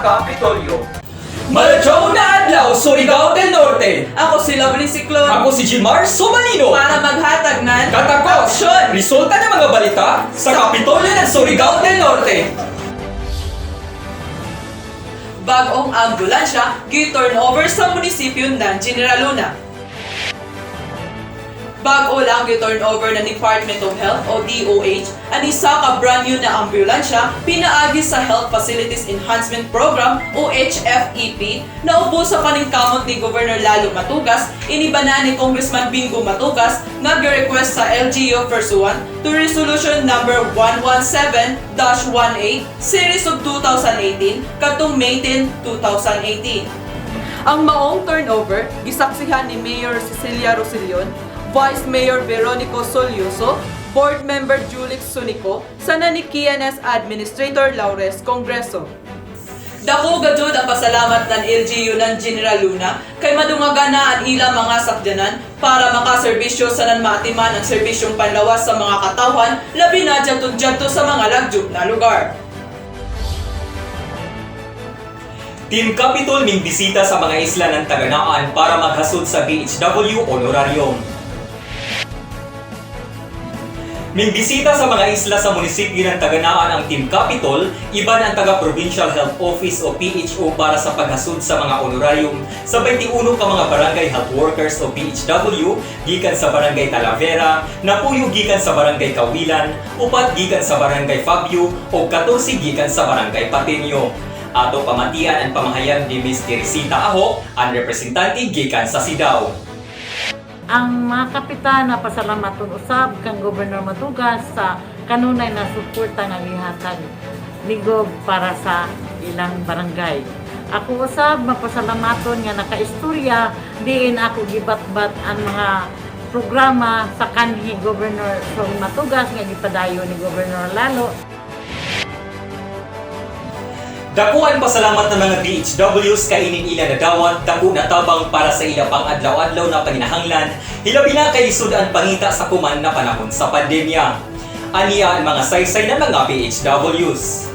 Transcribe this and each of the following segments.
Kapitolyo. Malayong na adlaw, Surigao del Norte. Ako si Lovely Ciclone. Ako si Gilmar Somalino. Para maghatag ng Katakos, resulta ng mga balita sa Kapitolyo ng Surigao del Norte. Bagong ambulansya gi-turn over sa munisipyo ng General Luna. Bago lang gi-turn over ng Department of Health o DOH ang isa ka brand new na ambulansya pinaagi sa Health Facilities Enhancement Program o HFEP na upo sa paningkamot ni Governor Lalo Matugas, iniba ni Congressman Bingo Matugas nga gi-request sa LGU pursuant to Resolution number 117-18 Series of 2018 katong May 10, 2018. Ang maong turnover gisaksihan ni Mayor Cecilia Rosilion, Vice Mayor Veronico Solioso, Board Member Julix Sunico, sana ni KNS Administrator Laures Congreso. Dako gadyo ang pasalamat ng LGU ng General Luna kay madungaga na ang ilang mga sakyanan para makaserbisyo sa nanmatiman ang serbisyong panlawas sa mga katawan labi na dyato sa mga lagjub na lugar. Team Capitol ning bisita sa mga isla ng Taganaan para maghasod sa BHW Honorarium. Ming bisita sa mga isla sa munisipyo ng Taganaan ang Team Capitol, iban ang taga-Provincial Health Office o PHO para sa paghasod sa mga honorarium sa 21 ka mga barangay health workers o PHW gikan sa Barangay Talavera, napuyo gikan sa Barangay Kawilan, upat gikan sa Barangay Fabio o 14 gikan sa Barangay Patinio. Ato pamatian ang pamahayag ni Ms. Teresita Aho, ang representante gikan sa Sidaw. Ang mga kapitan na pasalamatun usab kang Gobernador Matugas sa kanunay na suporta nga gihatag ligob para sa ilang barangay. Ako usab mapasalamaton nga nakaistorya diin ako gibatbat ang mga programa sa kanhi Gobernador Matugas nga gipadayon ni Gobernador Lalo. Dakuan pasalamat ng mga DHWs kainin ila na dawat, dako na tabang para sa ila pang adlaw-adlaw na panginahanglan, hilabi na kay sudan pangita sa kuman na panahon sa pandemya. Aniya ang mga saysay ng mga DHWs.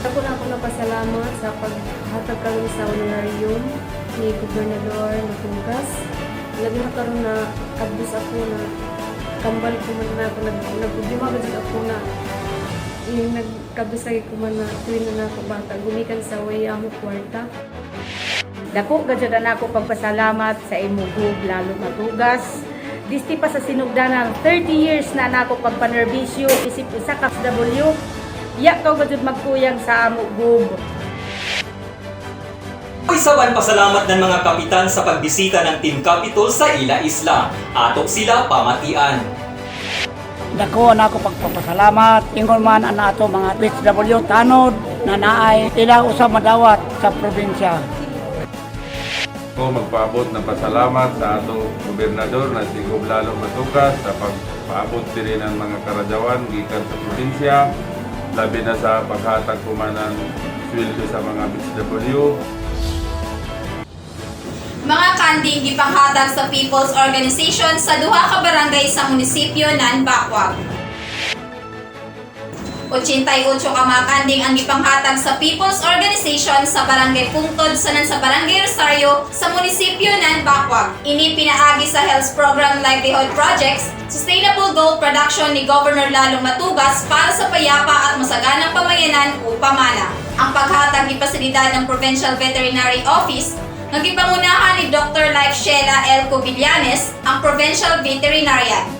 Ako na napasalamat sa paghatag kami sa honorarium ni Gobernador Matugas. Lagi na karon na kabus ako na kambal ko man na ako nagproblema ako na yung nagkabusay ko man na tuwin na ako bata, gumikan sa way amo kwarta. Dako gadyo na ako pagpasalamat sa imugog Lalo Matugas. Disti pa sa sinugdanan 30 years na nako pagpanerbisyo isip usa ka W. Ya kaw gadyo magkuyang sa amo gub. Isawan pasalamat ng mga kapitan sa pagbisita ng Team Capitol sa ila isla. Ato sila pamatian. Dako na ako pagpapasalamat ingon man ang ato mga PHW tanod na naay ila usab madawat sa probinsya. Ako magpaabot ng pasalamat sa atong gobernador na si Gob Lalo Matugas sa pagpaabot din ng mga karadawan gikan sa probinsya, labi na sa paghatag kumanan sweldo sa mga PHW. Mga kanding gipanghatag sa People's Organization sa duha ka barangay sa munisipyo ng Bacuag. 88 ka mga kanding ang gipanghatag sa People's Organization sa Barangay Pungtod sa Barangay Rosario sa munisipyo ng Bacuag. Ini pinaagi sa Health Program Livelihood Projects, Sustainable Gold Production ni Governor Lalo Matugas para sa payapa at masaganang pamayanan o pamana. Ang paghatag ni pasilidad ng Provincial Veterinary Office nagipangunahan ni Dr. Life Sheila L. Cobillanes, ang Provincial Veterinarian.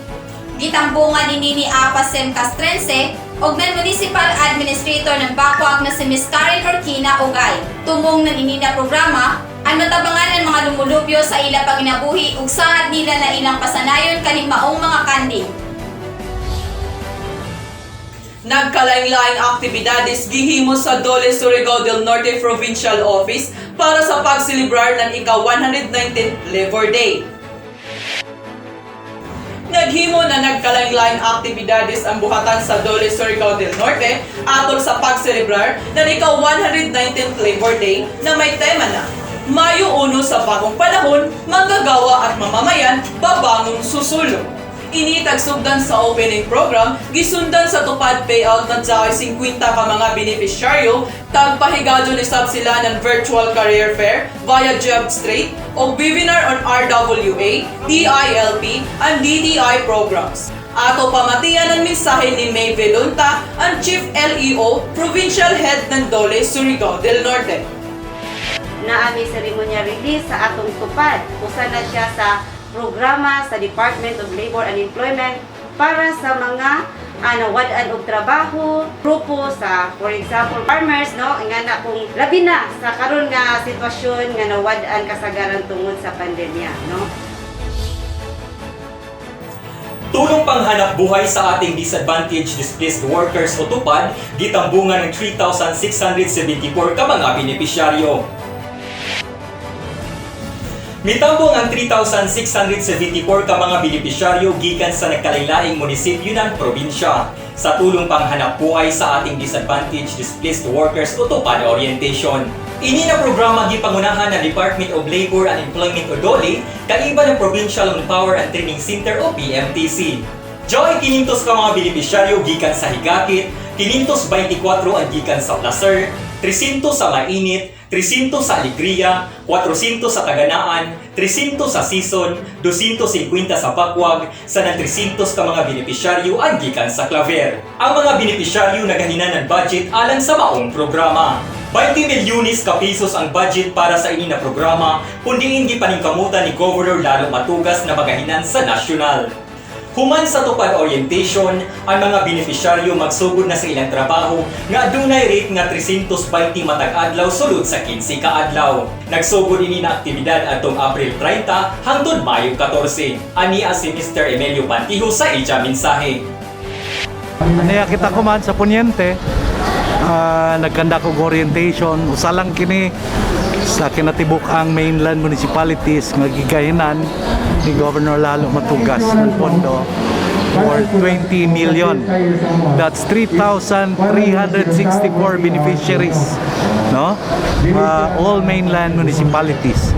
Gitambungan ni Apasem Castrense og ng Municipal Administrator ng Bacuag na si Ms. Karen Orquina Ogay. Tumong ng inina programa, ang matabangan ng mga lumulupyo sa ila panginabuhi ug sahad nila na ilang pasanayon kaning maong mga kanding. Nagkalain-laing aktibidades gihimo sa Dole Surigao del Norte Provincial Office para sa pagselebrar ng ika-119th Labor Day. Naghimo na nagkalain-laing aktibidades ang buhatan sa Dole Surigao del Norte atol sa pagselebrar ng ika-119th Labor Day na may tema na Mayo 1 sa bagong panahon, manggagawa at mamamayan, babangong susulong. Ini tagsugdan sa opening program, gisundan sa tupad payout ng sa 50 ka mga beneficiaryo, tagpahigadyo ni sab sila ng virtual career fair via JobStreet o webinar on RWA, DILP, and DTI programs. Ato pamatian ang mensahe ni May Velunta, ang Chief LEO, Provincial Head ng Dole, Surigao del Norte. Naami seremonya release sa atong tupad. Usa na siya sa programa sa Department of Labor and Employment para sa mga nawadaan og trabaho, grupo sa, for example, farmers, no? Nga na kung labi na sa karon nga sitwasyon nga nawadaan kasagaran tungod sa pandemya, no? Tulong panghanap buhay sa ating disadvantaged displaced workers o tupad, gitambungan ng 3,674 ka mga benepisyaryo. Mitambong ang 3,674 ka mga benepisyaryo gikan sa nagkalain-laing munisipyo ng probinsya sa tulong panghanap buhay sa ating disadvantaged displaced workers o tupad orientation. Ini na programa gipangunahan ng Department of Labor and Employment o DOLE kaiba ng Provincial Manpower and Training Center o PMTC. Joy 500 ka mga benepisyaryo gikan sa Higakit, 524 ang gikan sa Placer, 300 sa Mainit, 300 sa Alegria, 400 sa Taganaan, 300 sa Sison, 250 sa Bakwag, sanang 300 ka mga benepisyaryo ang gikan sa Claver. Ang mga benepisyaryo nagahinan ng budget alang sa maong programa. 20 milyones ka pesos ang budget para sa ini na programa, kundi hindi paningkamutan ni Governor Lalo Matugas na magahinan sa nasyonal. Human sa tupad orientation, ang mga benepisyaryo magsugod na sa ilang trabaho nga adunay rate nga 320 matag adlaw sulod sa 15 ka adlaw. Nagsugod ini na aktibidad atong April 30 hangtod Mayo 14. Ania si Mr. Emilio Pantijo sa ija mensahe. Aniya kita ko man sa Poniente, nagkanda ko orientation, usalang kini sa kinatibuk ang mainland municipalities nga gigahinan ni Governor Lalo Matugas ng pondo for 20 million. That's 3,364 beneficiaries, no? All mainland municipalities.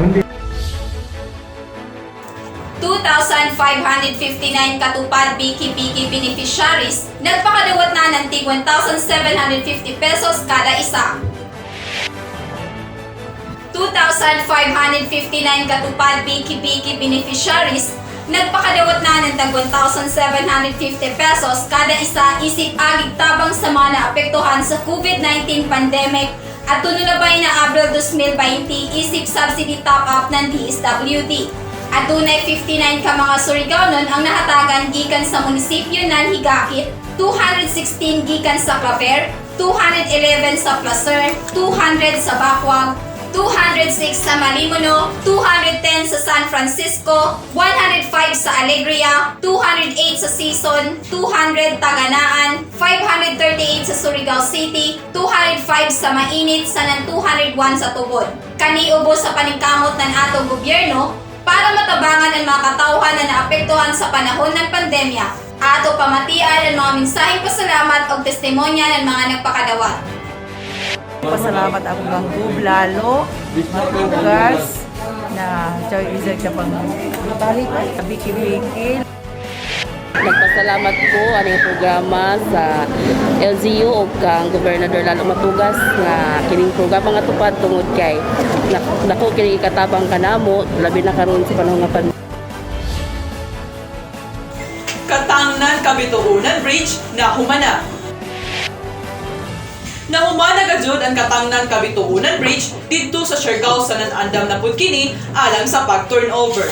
2,559 katupad biki-biki beneficiaries, nagpakadawat na ng tig 1,750 pesos kada isa. 2,559 katupad biki-biki beneficiaries, nagpakadawat na ng tag 1,750 pesos kada isa isip agig tabang sa mga naapektuhan sa COVID-19 pandemic at tunulabay na Abril 2020 isip subsidy top-up ng DSWD. At dunay 59 ka mga Surigaonon ang nahatagan gikan sa munisipyo ng Higakit, 216 gikan sa Claver, 211 sa Placer, 200 sa Bakwag, 206 sa Malimono, 210 sa San Francisco, 105 sa Alegria, 208 sa Sison, 200 Taganaan, 538 sa Surigao City, 205 sa Mainit, sanang 201 sa Tubod. Kaniubo sa paningkamot ng atong gobyerno para matabangan ang mga katauhan na naapektuhan sa panahon ng pandemya. Ato pamatian ang mga mensaheng pasalamat o testimonya ng mga nagpakadawat. Pasalamat ako kang Lalo Matugas na Joy Isaac na pang biki-biki. Nagpasalamat ko aning programa sa LGU o kang Gobernador Lalo Matugas nga kining programa nga tupad tungod kay nako kini ikatabang kanamo labi na karon sa panahon nga pandemya. Katangnan Kabituunan Bridge na humana. Nahumana gajud ang Katangnan Kabituunan Bridge didto sa Siargao sa nanandam na pud kini alang sa pag-turnover.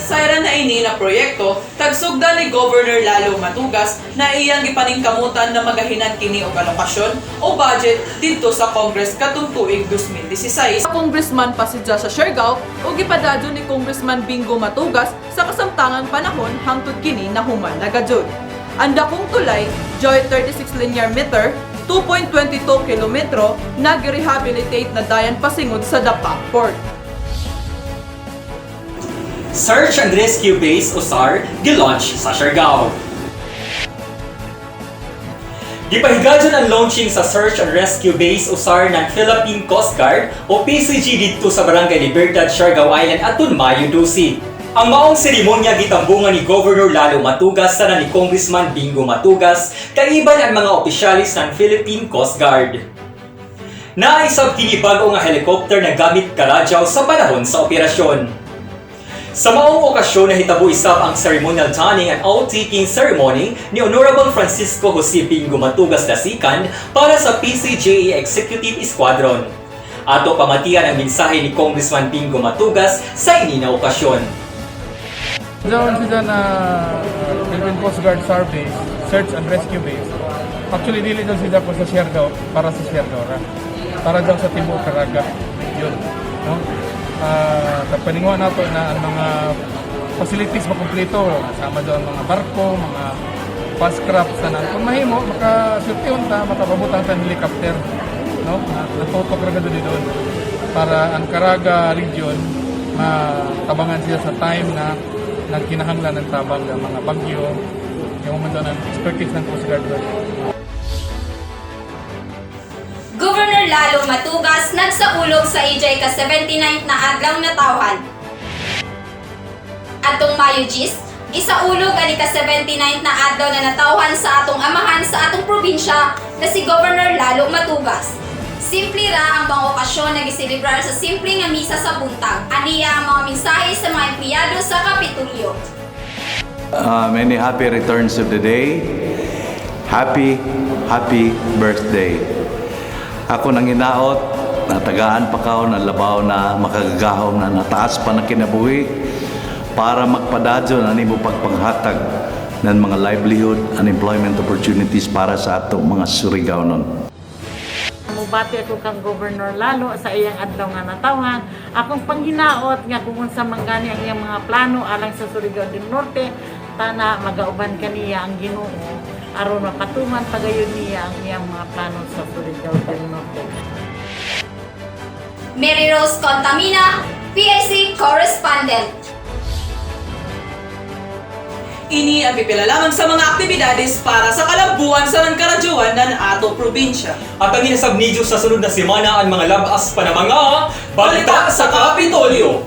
Sayra na ini na proyekto, tagsugdan ni Governor Lalo Matugas na iyang gipaningkamutan na magahinan kini og alokasyon o budget didto sa Congress katong tuig 2016. Congressman pasidya sa Siargao o gipadadyo ni Congressman Bingo Matugas sa kasamtangang panahon hangtod kini nahuman na gajud. Ang dakong tulay, Joy 36 linear meter, 2.22 kilometro, nag-rehabilitate na dayan pasingod sa Dapa Port. Search and Rescue Base o SAR gilaunch sa Siargao. Gipahigadyon ang launching sa Search and Rescue Base o SAR ng Philippine Coast Guard o PCG dito sa Barangay Libertad, Siargao Island atun Mayo 12. Ang maong seremonya gitambungan ni Governor Lalo Matugas sana ni Congressman Bingo Matugas kaiban ang mga opisyalis ng Philippine Coast Guard. Naisab kini bag-o nga helicopter na gamit karadyaw sa panahon sa operasyon. Sa maong okasyon nahitabo isab ang ceremonial donning and out-taking ceremony ni Honorable Francisco Jose Bingo Matugas II para sa PCJA Executive Squadron. Ato pamatian ang mensahe ni Congressman Bingo Matugas sa ini na okasyon. Doon sila na Philippine Coast Guard SAR base, Search and Rescue Base. Actually, dili doon sila po sa Siargao, para sa Siargao. Para daw sa Timog Caraga. Yun. No? Kapaninguan nato na ang mga facilities makumpleto. Kasama doon mga barko, mga fast craft na kung mahimo, makasultiyon ta, makapabutan ta ng helicopter. No? Natutok na doon doon. Para ang Caraga region, matabangan sila sa time na kinahanglan ng tabang ng mga bagyo, yung mga doon ang expertise ng Coast Guard. Governor Lalo Matugas nagsaulog sa ijay ka-79 na adlaw na tawhan. Atong Mayo 10, gisaulog ani ka-79 na adlaw na natawhan sa atong amahan sa atong probinsya na si Governor Lalo Matugas. Simple ra ang mga okasyon na giselebrar sa simple nga misa sa buntag. Aniya ang mga mensahe sa mga empleyado sa Kapitolyo. Many happy returns of the day. Happy birthday. Ako nang inaot, natagaan pa kao, nalabaw na makagagahom na nataas pa na kinabuhi para magpadadyo na nimo pagpanghatag ng mga livelihood and employment opportunities para sa atong mga Surigao-non. Mubati ako kang Governor Lalo sa iyang adlaw nga natawhan. Akong panghinaot nga kung sa manggani ang iyang mga plano alang sa Surigao del Norte, tana magauban kaniya ang Ginoo aron mapatuman pagayon niya ang iyang mga plano sa Surigao del Norte. Mary Rose Contamina, PIC Correspondent. Ini ang pipila lamang sa mga aktibidades para sa kalabuan sa nangkaradyuan ng ato probinsya. At ang inasab ni Diyos sa sunod na semana ang mga labas pa na mga balita sa Kapitolyo.